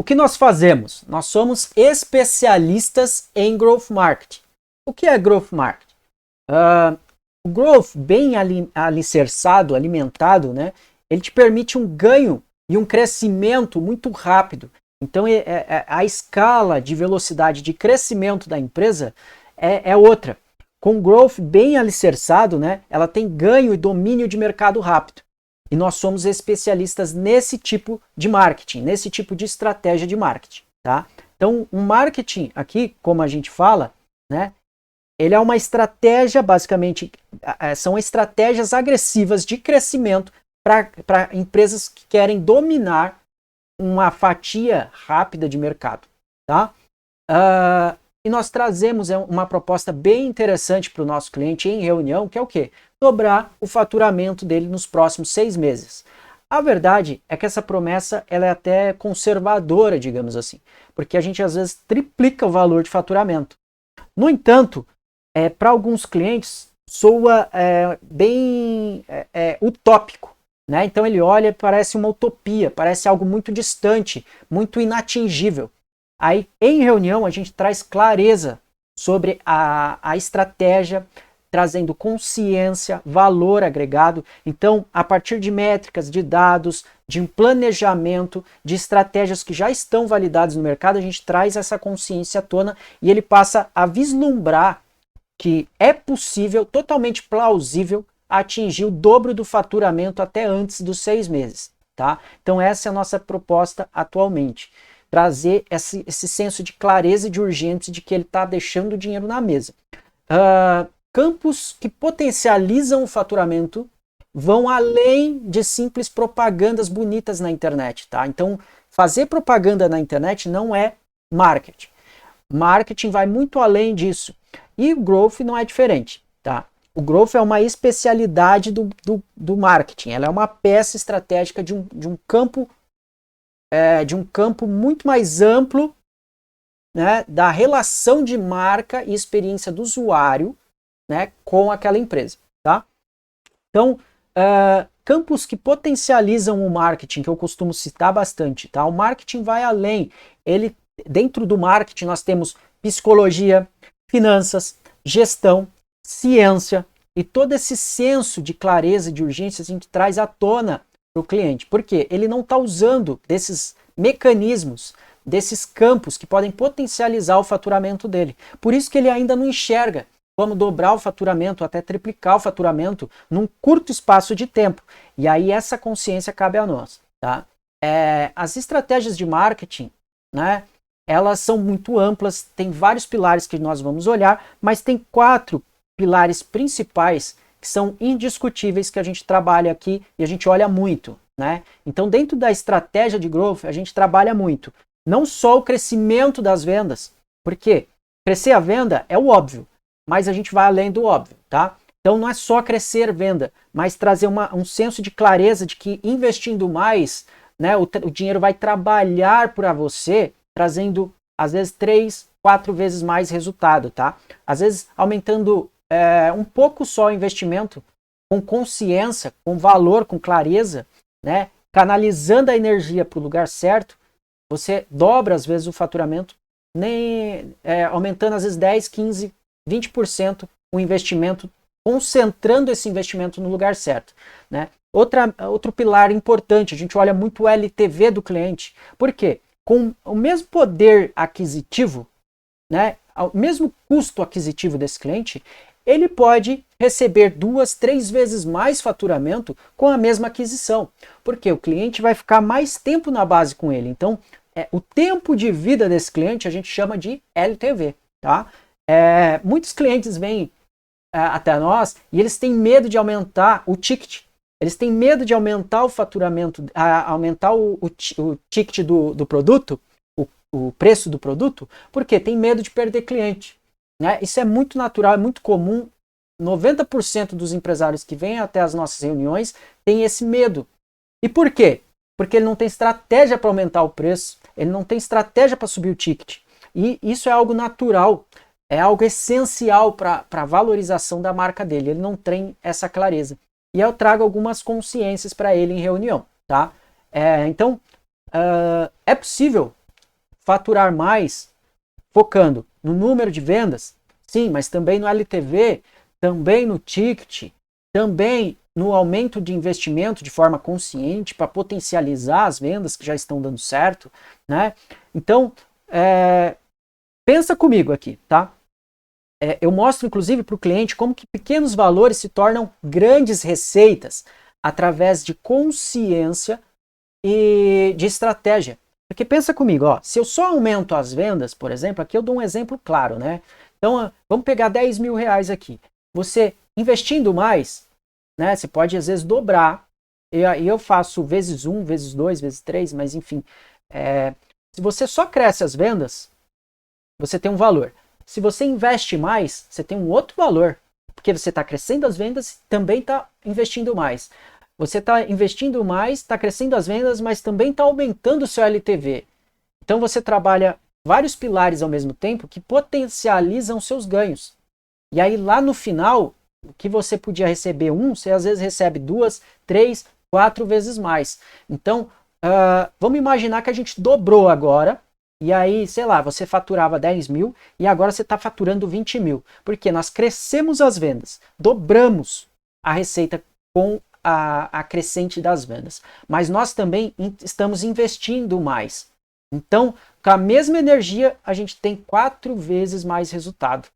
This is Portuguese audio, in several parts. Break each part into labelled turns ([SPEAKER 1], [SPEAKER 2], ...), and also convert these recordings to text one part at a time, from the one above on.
[SPEAKER 1] O que nós fazemos? Nós somos especialistas em Growth Marketing. O que é Growth Marketing? O Growth, bem alicerçado, alimentado, né, ele te permite um ganho e um crescimento muito rápido. Então, a escala de velocidade de crescimento da empresa é outra. Com Growth bem alicerçado, né, ela tem ganho e domínio de mercado rápido. E nós somos especialistas nesse tipo de marketing, nesse tipo de estratégia de marketing, tá? Então, o marketing aqui, como a gente fala, né, ele é uma estratégia, basicamente, são estratégias agressivas de crescimento para empresas que querem dominar uma fatia rápida de mercado, tá? E nós trazemos uma proposta bem interessante para o nosso cliente em reunião, que é o quê? Dobrar o faturamento dele nos próximos 6 meses. A verdade é que essa promessa ela é até conservadora, digamos assim, porque a gente às vezes triplica o valor de faturamento. No entanto, para alguns clientes soa bem utópico, né? Então ele olha e parece uma utopia, parece algo muito distante, muito inatingível. Aí, em reunião, a gente traz clareza sobre a estratégia, trazendo consciência, valor agregado. Então, a partir de métricas, de dados, de um planejamento, de estratégias que já estão validadas no mercado, a gente traz essa consciência à tona e ele passa a vislumbrar que é possível, totalmente plausível, atingir o dobro do faturamento até antes dos 6 meses. Tá? Então, essa é a nossa proposta atualmente. Trazer esse senso de clareza e de urgência de que ele está deixando o dinheiro na mesa. Campos que potencializam o faturamento vão além de simples propagandas bonitas na internet. Tá? Então, fazer propaganda na internet não é marketing. Marketing vai muito além disso. E o Growth não é diferente. Tá? O Growth é uma especialidade do marketing. Ela é uma peça estratégica de um campo muito mais amplo, né, da relação de marca e experiência do usuário, né, com aquela empresa. Tá? Então, campos que potencializam o marketing, que eu costumo citar bastante. Tá? O marketing vai além. Dentro do marketing nós temos psicologia, finanças, gestão, ciência e todo esse senso de clareza e de urgência a gente traz à tona para o cliente. Por quê? Ele não está usando desses mecanismos, desses campos que podem potencializar o faturamento dele. Por isso que ele ainda não enxerga como dobrar o faturamento, até triplicar o faturamento num curto espaço de tempo. E aí essa consciência cabe a nós. Tá? As estratégias de marketing, né, elas são muito amplas, tem vários pilares que nós vamos olhar, mas tem 4 pilares principais que são indiscutíveis que a gente trabalha aqui e a gente olha muito. Né? Então, dentro da estratégia de growth, a gente trabalha muito. Não só o crescimento das vendas, porque crescer a venda é o óbvio, mas a gente vai além do óbvio. Tá? Então, não é só crescer venda, mas trazer um senso de clareza de que investindo mais, né, o dinheiro vai trabalhar para você, trazendo, às vezes, 3, 4 vezes mais resultado. Tá? Às vezes, aumentando um pouco só o investimento, com consciência, com valor, com clareza, né? Canalizando a energia para o lugar certo, você dobra, às vezes, o faturamento, aumentando, às vezes, 10, 15, 20% o investimento, concentrando esse investimento no lugar certo. Né? Outro pilar importante, a gente olha muito o LTV do cliente. Por quê? Com o mesmo poder aquisitivo, né, o mesmo custo aquisitivo desse cliente, ele pode receber 2, 3 vezes mais faturamento com a mesma aquisição. Porque o cliente vai ficar mais tempo na base com ele. Então, o tempo de vida desse cliente a gente chama de LTV. Tá? Muitos clientes vêm até nós e eles têm medo de aumentar o ticket. Eles têm medo de aumentar o faturamento, aumentar o ticket do produto, o preço do produto, porque tem medo de perder cliente. Né? Isso é muito natural, é muito comum. 90% dos empresários que vêm até as nossas reuniões têm esse medo. E por quê? Porque ele não tem estratégia para aumentar o preço, ele não tem estratégia para subir o ticket. E isso é algo natural, é algo essencial para a valorização da marca dele. Ele não tem essa clareza. E eu trago algumas consciências para ele em reunião. Tá? Então, é possível faturar mais focando no número de vendas? Sim, mas também no LTV, também no ticket, também no aumento de investimento de forma consciente para potencializar as vendas que já estão dando certo, né? Então, pensa comigo aqui, tá? Eu mostro, inclusive, para o cliente como que pequenos valores se tornam grandes receitas através de consciência e de estratégia. Porque pensa comigo, ó, se eu só aumento as vendas, por exemplo, aqui eu dou um exemplo claro, né? Então, vamos pegar 10 mil reais aqui. Você investindo mais, né? Você pode, às vezes, dobrar. E aí eu faço vezes 1, vezes 2, vezes 3, mas enfim. Se você só cresce as vendas, você tem um valor. Se você investe mais, você tem um outro valor. Porque você está crescendo as vendas e também está investindo mais. Você está investindo mais, está crescendo as vendas, mas também está aumentando o seu LTV. Então você trabalha vários pilares ao mesmo tempo que potencializam seus ganhos. E aí lá no final, o que você podia receber você às vezes recebe 2, 3, 4 vezes mais. Então, vamos imaginar que a gente dobrou agora, e aí, sei lá, você faturava 10 mil e agora você está faturando 20 mil. Porque nós crescemos as vendas, dobramos a receita com a crescente das vendas. Mas nós também estamos investindo mais. Então, com a mesma energia, a gente tem 4 vezes mais resultado.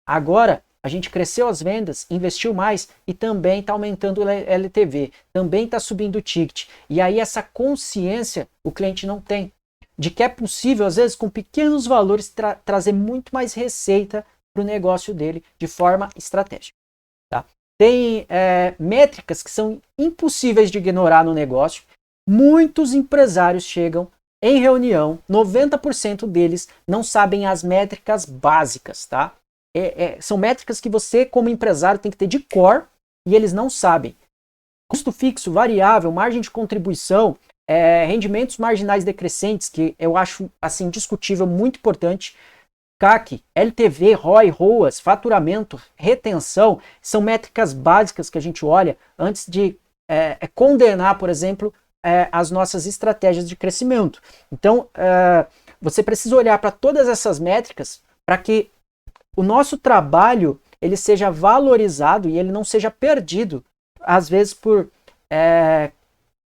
[SPEAKER 1] Agora, a gente cresceu as vendas, investiu mais e também está aumentando o LTV, também está subindo o ticket. E aí essa consciência o cliente não tem, de que é possível, às vezes, com pequenos valores, trazer muito mais receita para o negócio dele de forma estratégica. Tá? Tem métricas que são impossíveis de ignorar no negócio. Muitos empresários chegam em reunião, 90% deles não sabem as métricas básicas, tá? São métricas que você, como empresário, tem que ter de cor e eles não sabem. Custo fixo, variável, margem de contribuição, rendimentos marginais decrescentes, que eu acho assim discutível, muito importante. CAC, LTV, ROI, ROAS, faturamento, retenção, são métricas básicas que a gente olha antes de condenar, por exemplo, as nossas estratégias de crescimento. Então, você precisa olhar para todas essas métricas para que o nosso trabalho ele seja valorizado e ele não seja perdido, às vezes por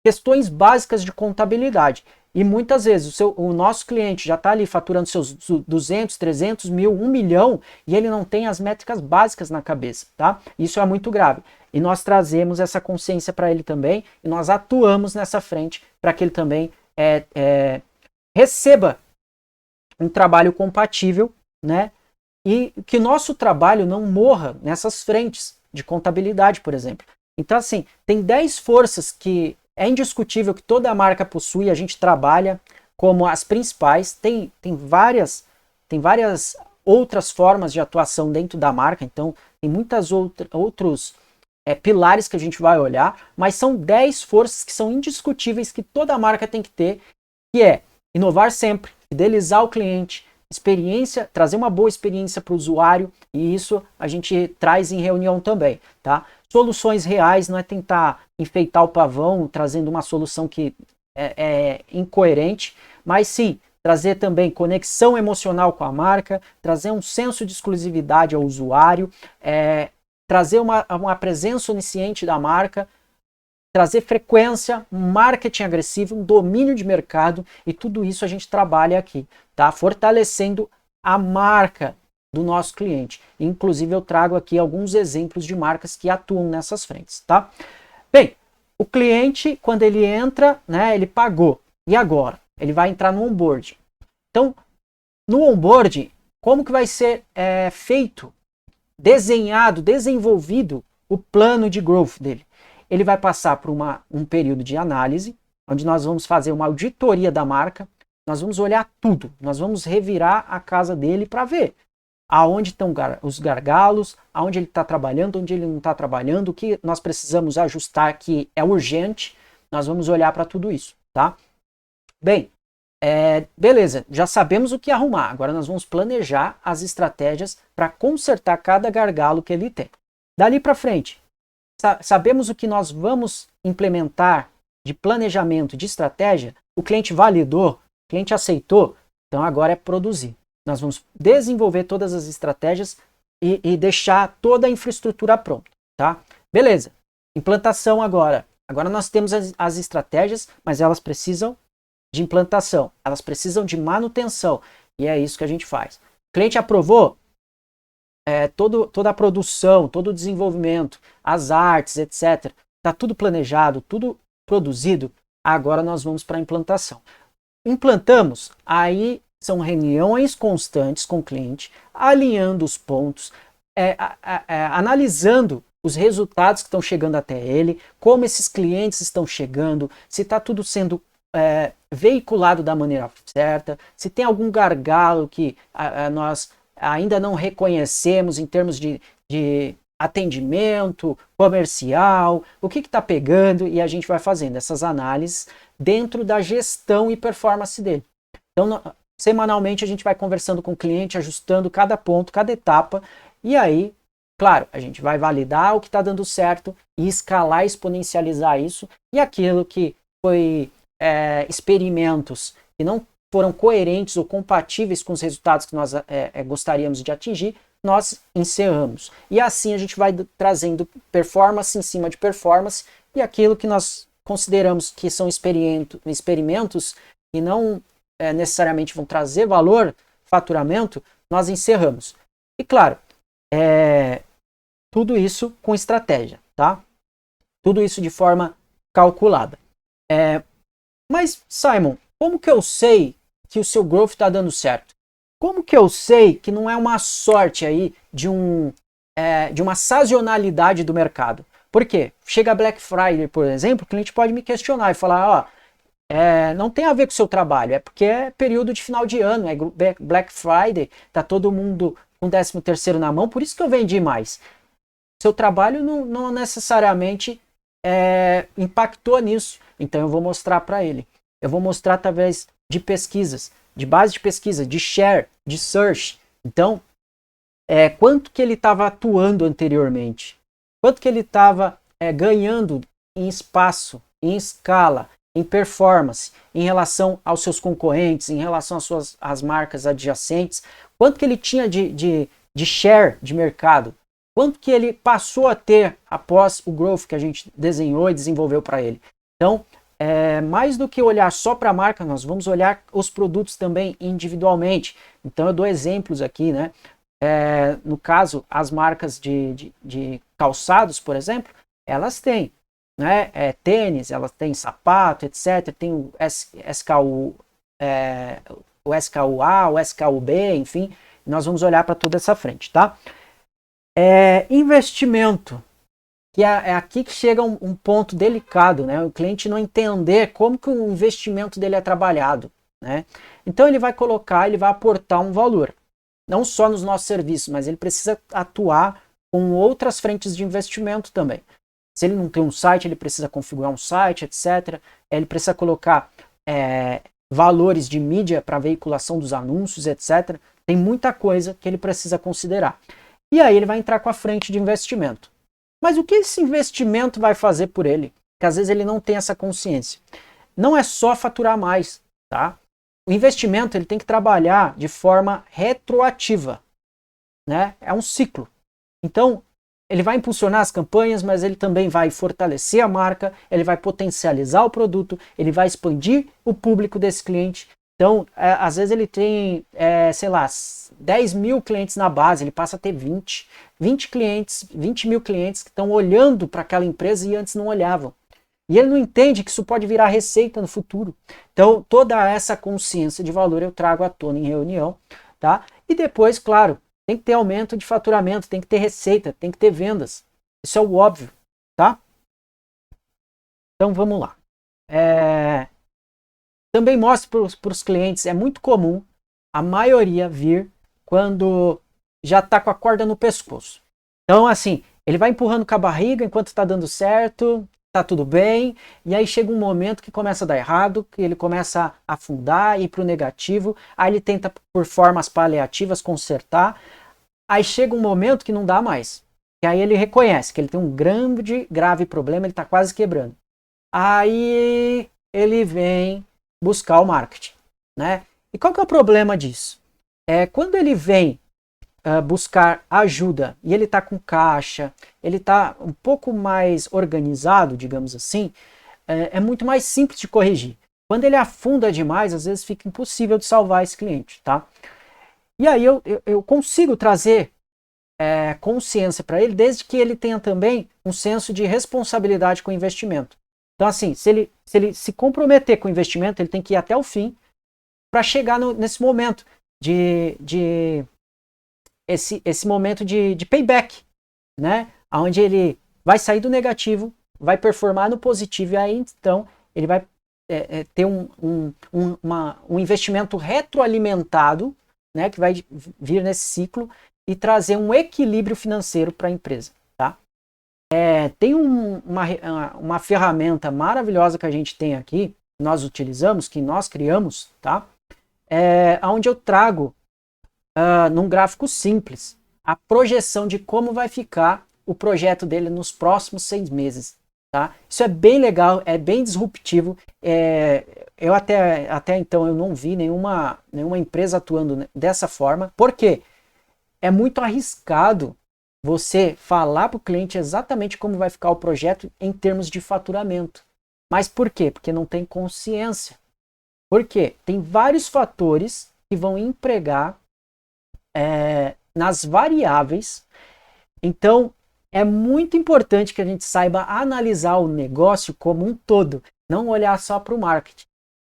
[SPEAKER 1] questões básicas de contabilidade. E muitas vezes o nosso cliente já está ali faturando seus 200, 300 mil, 1 milhão e ele não tem as métricas básicas na cabeça, tá? Isso é muito grave. E nós trazemos essa consciência para ele também e nós atuamos nessa frente para que ele também receba um trabalho compatível, né? E que o nosso trabalho não morra nessas frentes de contabilidade, por exemplo. Então, assim, tem 10 forças que é indiscutível que toda marca possui, a gente trabalha como as principais. Tem várias outras formas de atuação dentro da marca, então tem muitos outros pilares que a gente vai olhar, mas são 10 forças que são indiscutíveis que toda marca tem que ter, que é inovar sempre, fidelizar o cliente, experiência, trazer uma boa experiência para o usuário, e isso a gente traz em reunião também, tá? Soluções reais, não é tentar enfeitar o pavão trazendo uma solução que é incoerente, mas sim trazer também conexão emocional com a marca, trazer um senso de exclusividade ao usuário, trazer uma presença onisciente da marca, trazer frequência, um marketing agressivo, um domínio de mercado, e tudo isso a gente trabalha aqui, tá? Fortalecendo a marca do nosso cliente. Inclusive eu trago aqui alguns exemplos de marcas que atuam nessas frentes, tá? Bem, o cliente, quando ele entra, né, ele pagou. E agora? Ele vai entrar no onboarding. Então, no onboarding, como que vai ser feito, desenhado, desenvolvido o plano de growth dele? Ele vai passar por um período de análise, onde nós vamos fazer uma auditoria da marca, nós vamos olhar tudo, nós vamos revirar a casa dele para ver aonde estão os gargalos, aonde ele está trabalhando, onde ele não está trabalhando, o que nós precisamos ajustar que é urgente, nós vamos olhar para tudo isso, tá? Bem, beleza, já sabemos o que arrumar, agora nós vamos planejar as estratégias para consertar cada gargalo que ele tem. Dali para frente, sabemos o que nós vamos implementar de planejamento, de estratégia, o cliente validou, o cliente aceitou, Então agora é produzir. Nós vamos desenvolver todas as estratégias e deixar toda a infraestrutura pronta, tá? Beleza. Implantação agora. Agora nós temos as estratégias, mas elas precisam de implantação, elas precisam de manutenção, e é isso que a gente faz. O cliente aprovou, toda a produção, todo o desenvolvimento, as artes, etc. Está tudo planejado, tudo produzido, agora nós vamos para a implantação. Implantamos, aí são reuniões constantes com o cliente, alinhando os pontos, analisando os resultados que estão chegando até ele, como esses clientes estão chegando, se está tudo sendo veiculado da maneira certa, se tem algum gargalo que nós ainda não reconhecemos em termos de atendimento, comercial, o que está pegando, e a gente vai fazendo essas análises dentro da gestão e performance dele. Então, semanalmente a gente vai conversando com o cliente, ajustando cada ponto, cada etapa, e aí, claro, a gente vai validar o que está dando certo e escalar, exponencializar isso, e aquilo que foi experimentos que não foram coerentes ou compatíveis com os resultados que nós gostaríamos de atingir, nós encerramos. E assim a gente vai trazendo performance em cima de performance, e aquilo que nós consideramos que são experimentos que não necessariamente vão trazer valor, faturamento, nós encerramos. E claro, tudo isso com estratégia, tá? Tudo isso de forma calculada. Mas, Simon, como que eu sei que o seu growth está dando certo? Como que eu sei que não é uma sorte aí de uma sazonalidade do mercado? Por quê? Chega Black Friday, por exemplo, o cliente pode me questionar e falar, não tem a ver com o seu trabalho, é porque é período de final de ano, é Black Friday, tá todo mundo com 13º na mão, por isso que eu vendi mais. Seu trabalho não necessariamente impactou nisso, então eu vou mostrar para ele. Eu vou mostrar através de pesquisas, de base de pesquisa, de share, de search. Então, quanto que ele estava atuando anteriormente, quanto que ele estava ganhando em espaço, em escala, em performance, em relação aos seus concorrentes, em relação às marcas adjacentes, quanto que ele tinha de share de mercado, quanto que ele passou a ter após o growth que a gente desenhou e desenvolveu para ele. Então, mais do que olhar só para a marca, nós vamos olhar os produtos também individualmente. Então eu dou exemplos aqui, né? No caso, as marcas de calçados, por exemplo, elas têm, né? Tênis, elas têm sapato, etc. Tem o SKU, o SKU-A, o SKU-B, enfim. Nós vamos olhar para toda essa frente, tá? Investimento. Que é aqui que chega um ponto delicado, né? O cliente não entender como que o investimento dele é trabalhado, né? Então ele vai aportar um valor, não só nos nossos serviços, mas ele precisa atuar com outras frentes de investimento também. Se ele não tem um site, ele precisa configurar um site, etc. Ele precisa colocar valores de mídia para veiculação dos anúncios, etc. Tem muita coisa que ele precisa considerar. E aí ele vai entrar com a frente de investimento. Mas o que esse investimento vai fazer por ele? Porque às vezes ele não tem essa consciência. Não é só faturar mais, tá? O investimento ele tem que trabalhar de forma retroativa, né? É um ciclo. Então, ele vai impulsionar as campanhas, mas ele também vai fortalecer a marca, ele vai potencializar o produto, ele vai expandir o público desse cliente. Então, às vezes ele tem, sei lá, 10 mil clientes na base, ele passa a ter 20 mil clientes que estão olhando para aquela empresa e antes não olhavam. E ele não entende que isso pode virar receita no futuro. Então, toda essa consciência de valor eu trago à tona em reunião, tá? E depois, claro, tem que ter aumento de faturamento, tem que ter receita, tem que ter vendas. Isso é o óbvio, tá? Então, vamos lá. Também mostro para os clientes, é muito comum a maioria vir quando já está com a corda no pescoço. Então, assim, ele vai empurrando com a barriga enquanto está dando certo, está tudo bem, e aí chega um momento que começa a dar errado, que ele começa a afundar, ir para o negativo, aí ele tenta, por formas paliativas, consertar, aí chega um momento que não dá mais. E aí ele reconhece que ele tem um grave problema, ele está quase quebrando. Aí ele vem buscar o marketing, né? E qual que é o problema disso? Quando ele vem buscar ajuda e ele está com caixa, ele está um pouco mais organizado, digamos assim, é muito mais simples de corrigir. Quando ele afunda demais, às vezes fica impossível de salvar esse cliente, tá? E aí eu consigo trazer consciência para ele, desde que ele tenha também um senso de responsabilidade com o investimento. Então, assim, se ele se comprometer com o investimento, ele tem que ir até o fim para chegar nesse momento esse momento de payback, né? Onde ele vai sair do negativo, vai performar no positivo, e aí então ele vai ter um investimento retroalimentado, né? Que vai vir nesse ciclo e trazer um equilíbrio financeiro para a empresa, tá? Tem uma ferramenta maravilhosa que a gente tem aqui, nós utilizamos, que nós criamos, tá? Onde eu trago num gráfico simples a projeção de como vai ficar o projeto dele nos próximos 6 meses. Tá? Isso é bem legal, é bem disruptivo. Eu até então eu não vi nenhuma empresa atuando dessa forma. Por quê? É muito arriscado você falar para o cliente exatamente como vai ficar o projeto em termos de faturamento. Mas por quê? Porque não tem consciência. Por quê? Tem vários fatores que vão empregar nas variáveis. Então, é muito importante que a gente saiba analisar o negócio como um todo, não olhar só para o marketing.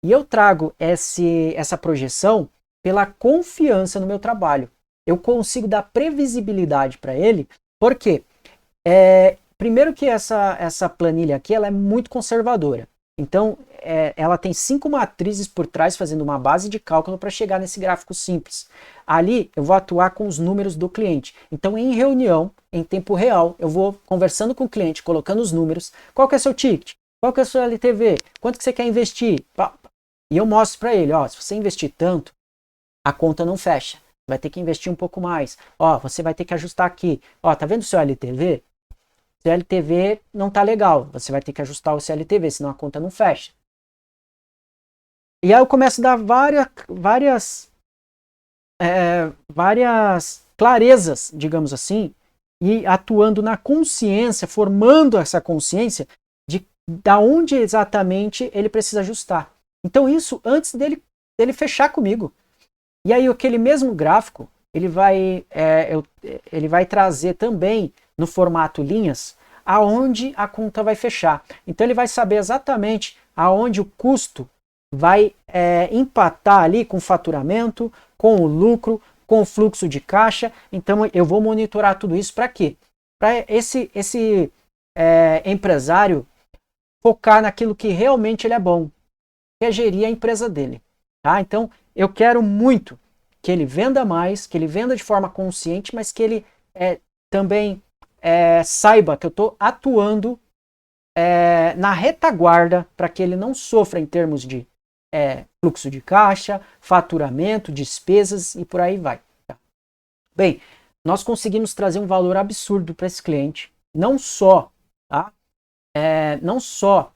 [SPEAKER 1] E eu trago essa projeção pela confiança no meu trabalho. Eu consigo dar previsibilidade para ele, porque primeiro que essa planilha aqui ela é muito conservadora. Então, ela tem 5 matrizes por trás, fazendo uma base de cálculo para chegar nesse gráfico simples. Ali, eu vou atuar com os números do cliente. Então, em reunião, em tempo real, eu vou conversando com o cliente, colocando os números. Qual que é o seu ticket? Qual que é o seu LTV? Quanto que você quer investir? E eu mostro para ele, ó, se você investir tanto, a conta não fecha. Vai ter que investir um pouco mais. Ó, você vai ter que ajustar aqui. Ó, tá vendo o seu LTV? Seu LTV não tá legal. Você vai ter que ajustar o seu LTV, senão a conta não fecha. E aí eu começo a dar várias clarezas, digamos assim, e atuando na consciência, formando essa consciência de da onde exatamente ele precisa ajustar. Então isso antes dele fechar comigo. E aí aquele mesmo gráfico, ele vai trazer também no formato linhas, aonde a conta vai fechar. Então ele vai saber exatamente aonde o custo vai empatar ali com o faturamento, com o lucro, com o fluxo de caixa. Então eu vou monitorar tudo isso para quê? Para esse empresário focar naquilo que realmente ele é bom, que é gerir a empresa dele. Tá? Então eu quero muito que ele venda mais, que ele venda de forma consciente, mas que ele também saiba que eu estou atuando na retaguarda para que ele não sofra em termos de fluxo de caixa, faturamento, despesas e por aí vai. Tá? Bem, nós conseguimos trazer um valor absurdo para esse cliente, não só, tá? Não só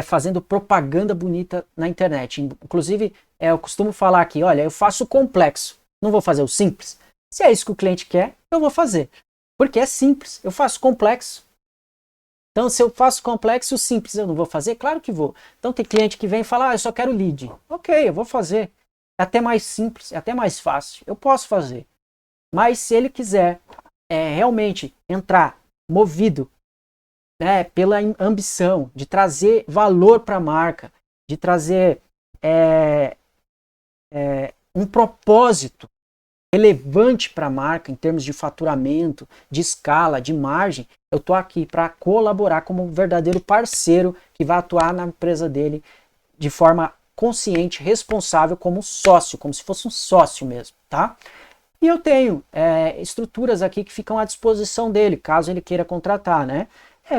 [SPEAKER 1] fazendo propaganda bonita na internet. Inclusive, eu costumo falar aqui, olha, eu faço o complexo, não vou fazer o simples. Se é isso que o cliente quer, eu vou fazer. Porque é simples, eu faço complexo. Então, se eu faço complexo, o simples eu não vou fazer? Claro que vou. Então, tem cliente que vem e fala, eu só quero lead. Ok, eu vou fazer. É até mais simples, é até mais fácil. Eu posso fazer. Mas se ele quiser realmente entrar movido pela ambição de trazer valor para a marca, de trazer um propósito relevante para a marca em termos de faturamento, de escala, de margem, eu estou aqui para colaborar como um verdadeiro parceiro que vai atuar na empresa dele de forma consciente, responsável, como sócio, como se fosse um sócio mesmo, tá? E eu tenho estruturas aqui que ficam à disposição dele, caso ele queira contratar, né?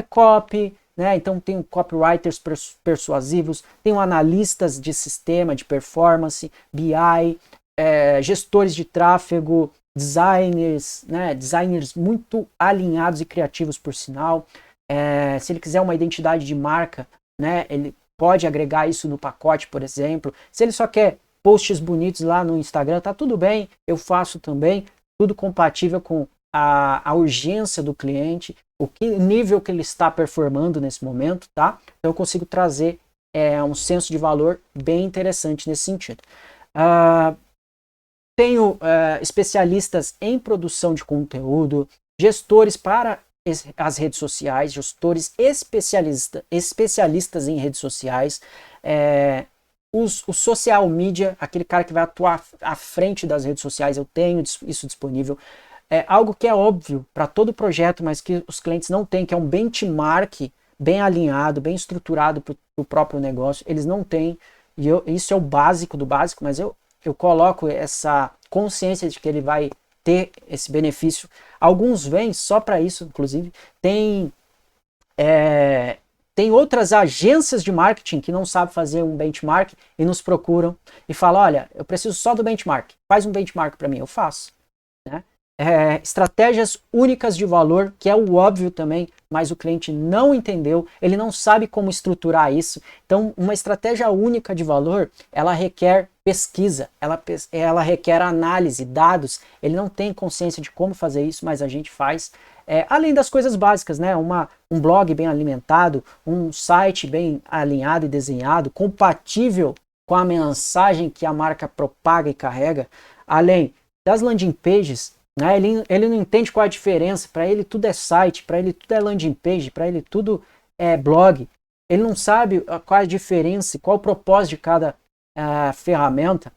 [SPEAKER 1] Copy, né? Então tem copywriters persuasivos, tem analistas de sistema, de performance, BI, gestores de tráfego, designers, né? Designers muito alinhados e criativos, por sinal. Se ele quiser uma identidade de marca, né? Ele pode agregar isso no pacote, por exemplo. Se ele só quer posts bonitos lá no Instagram, tá tudo bem, eu faço também, tudo compatível com a urgência do cliente, o nível que ele está performando nesse momento, tá? Então eu consigo trazer um senso de valor bem interessante nesse sentido. Tenho especialistas em produção de conteúdo, gestores para as redes sociais, gestores especialistas em redes sociais, o social media, aquele cara que vai atuar à frente das redes sociais, eu tenho isso disponível. Algo que é óbvio para todo projeto, mas que os clientes não têm, que é um benchmark bem alinhado, bem estruturado para o próprio negócio. Eles não têm, e isso é o básico do básico, mas eu coloco essa consciência de que ele vai ter esse benefício. Alguns vêm só para isso, inclusive. Tem outras agências de marketing que não sabem fazer um benchmark e nos procuram e falam, olha, eu preciso só do benchmark, faz um benchmark para mim, eu faço. Né? Estratégias únicas de valor, que é o óbvio também, mas o cliente não entendeu, ele não sabe como estruturar isso. Então, uma estratégia única de valor, ela requer pesquisa, ela requer análise, dados, ele não tem consciência de como fazer isso, mas a gente faz. Além das coisas básicas, né? Um blog bem alimentado, um site bem alinhado e desenhado, compatível com a mensagem que a marca propaga e carrega, além das landing pages, né? Ele não entende qual é a diferença, para ele tudo é site, para ele tudo é landing page, para ele tudo é blog, ele não sabe qual é a diferença, qual o propósito de cada ferramenta.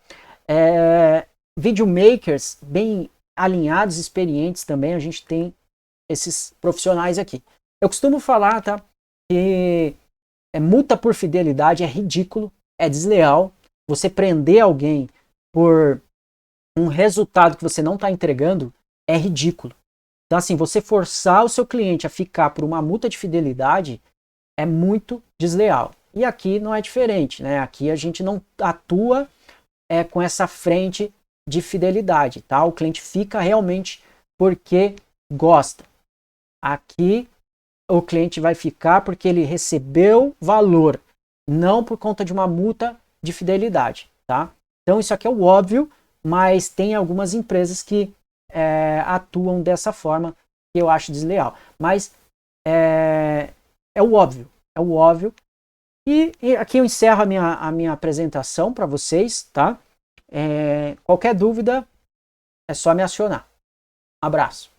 [SPEAKER 1] Videomakers bem alinhados, experientes também, a gente tem esses profissionais aqui. Eu costumo falar, tá, que multa por fidelidade é ridículo, é desleal. Você prender alguém por um resultado que você não está entregando é ridículo. Então, assim, você forçar o seu cliente a ficar por uma multa de fidelidade é muito desleal. E aqui não é diferente, né? Aqui a gente não atua com essa frente de fidelidade, tá? O cliente fica realmente porque gosta. Aqui o cliente vai ficar porque ele recebeu valor, não por conta de uma multa de fidelidade, tá? Então isso aqui é o óbvio, mas tem algumas empresas que atuam dessa forma que eu acho desleal. Mas é o óbvio, é o óbvio. E aqui eu encerro a minha apresentação para vocês, tá? Qualquer dúvida é só me acionar. Abraço.